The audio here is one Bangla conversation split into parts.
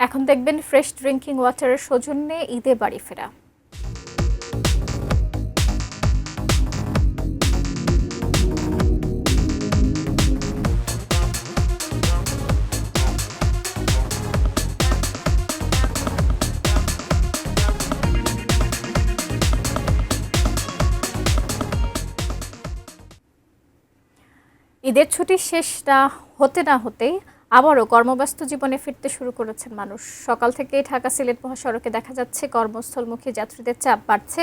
এখন দেখবেন ফ্রেশ ড্রিঙ্কিং ওয়াটারের সৌজন্যে ঈদে বাড়ি ফেরা। ঈদের ছুটি শেষ না হতেই আবারও কর্মব্যস্ত জীবনে ফিরতে শুরু করেছেন মানুষ। সকাল থেকেই ঢাকা সিলেট মহাসড়কে দেখা যাচ্ছে কর্মস্থলমুখী যাত্রীদের চাপ বাড়ছে,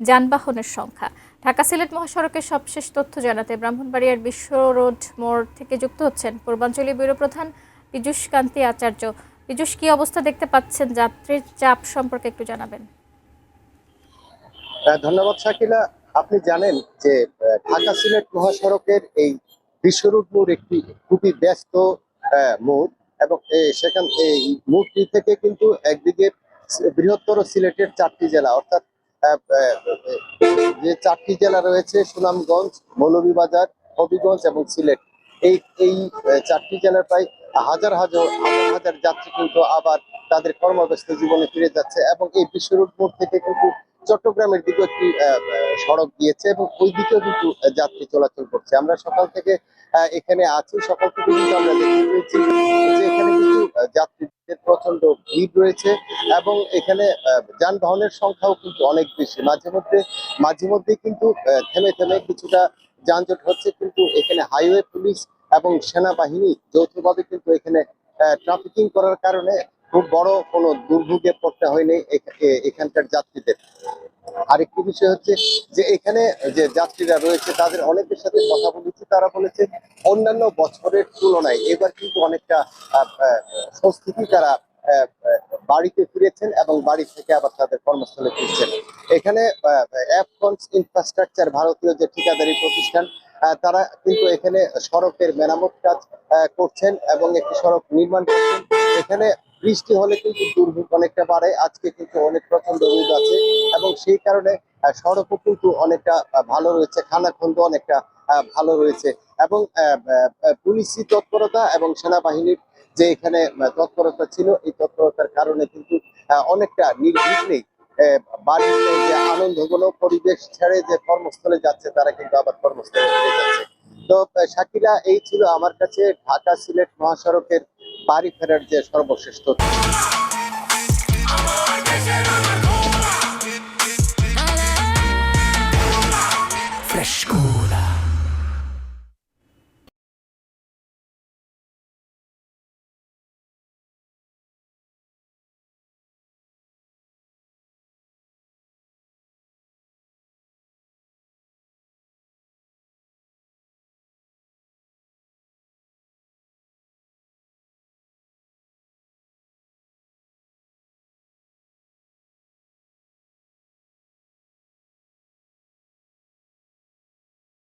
যানবাহনের সংখ্যা। ঢাকা সিলেট মহাসড়কের সবশেষ তথ্য জানাতে ব্রাহ্মণবাড়িয়ার বিশ্ব রোড মোড় থেকে যুক্ত হচ্ছেন পূর্বাঞ্চলীয় ব্যুরো প্রধান পীযূষ কান্তি আচার্য। পীযূষ, কি অবস্থা দেখতে পাচ্ছেন? যাত্রীর চাপ সম্পর্কে একটু জানাবেন। ধন্যবাদ শাকিলা। আপনি জানেন যে ঢাকা সিলেট মহাসড়কের এই বিশ্ব রোড মোড় একটি খুবই ব্যস্ত মোড়, এবং সেখান এই মোড়টি থেকে কিন্তু একদিকে বৃহত্তর সিলেটের 4টি জেলা, অর্থাৎ যে 4টি জেলা রয়েছে সুনামগঞ্জ, মৌলভীবাজার, হবিগঞ্জ এবং সিলেট, এই এই 4টি জেলার প্রায় হাজার হাজার হাজার যাত্রী কিন্তু আবার তাদের কর্মব্যস্ত জীবনে ফিরে যাচ্ছে। এবং এই বিশ্ব রোড মোড় থেকে কিন্তু চট্টগ্রামের দিকে একটি সড়ক গিয়েছে এবং ওই দিকেও কিন্তু যাত্রী চলাচল করছে। আমরা সকাল থেকে এখানে আছি, সকাল থেকে কিন্তু আমরা দেখতে পেয়েছি যে এখানে কিন্তু যাত্রীদের প্রচন্ড ভিড় রয়েছে এবং এখানে যানবাহনের সংখ্যাও কিন্তু অনেক বেশি। মাঝে মধ্যে কিন্তু থেমে থেমে কিছুটা যানজট হচ্ছে, কিন্তু এখানে হাইওয়ে পুলিশ এবং সেনাবাহিনী যৌথভাবে কিন্তু এখানে ট্রাফিকিং করার কারণে খুব বড় কোনো দুর্ভোগে পড়তে হয়নি এখানকার যাত্রীদের। আরেকটি বিষয় হচ্ছে যে এখানে যে যাত্রীরা রয়েছে তাদের অনেকের সাথে কথা বলেছি, তারা বলেছে অন্যান্য বছরের তুলনায় এবার কিন্তু অনেকটা স্বস্তিতে তারা বাড়িতে ফিরেছেন এবং বাড়ি থেকে আবার তাদের কর্মস্থলে ফিরছেন। এখানে অ্যাপকনস ইনফ্রাস্ট্রাকচার ভারতীয় যে ঠিকাদারি প্রতিষ্ঠান, তারা কিন্তু এখানে সড়কের মেরামত কাজ করছেন এবং একটি সড়ক নির্মাণ করছেন। এখানে বৃষ্টি হলে কিন্তু দুর্ভোগ অনেকটা বাড়ে। আজকে কিন্তু অনেক প্রচন্ড রোদ আছে এবং সেই কারণে সড়কও কিন্তু অনেকটা ভালো রয়েছে, খানাখন্দ অনেকটা ভালো রয়েছে। এবং পুলিশি তৎপরতা এবং সেনাবাহিনীর যে এখানে তৎপরতা ছিল, এই তৎপরতার কারণে কিন্তু অনেকটা নির্বিঘ্নেই বাড়িতে যে আনন্দঘন পরিবেশ ছেড়ে যে কর্মস্থলে যাচ্ছে তারা কিন্তু আবার কর্মস্থলে ফিরে যাচ্ছে। তো শাকিলা, এই ছিল আমার কাছে ঢাকা সিলেট মহাসড়কের বাড়ি ফেরার যে সর্বশেষ তথ্য। Frescura.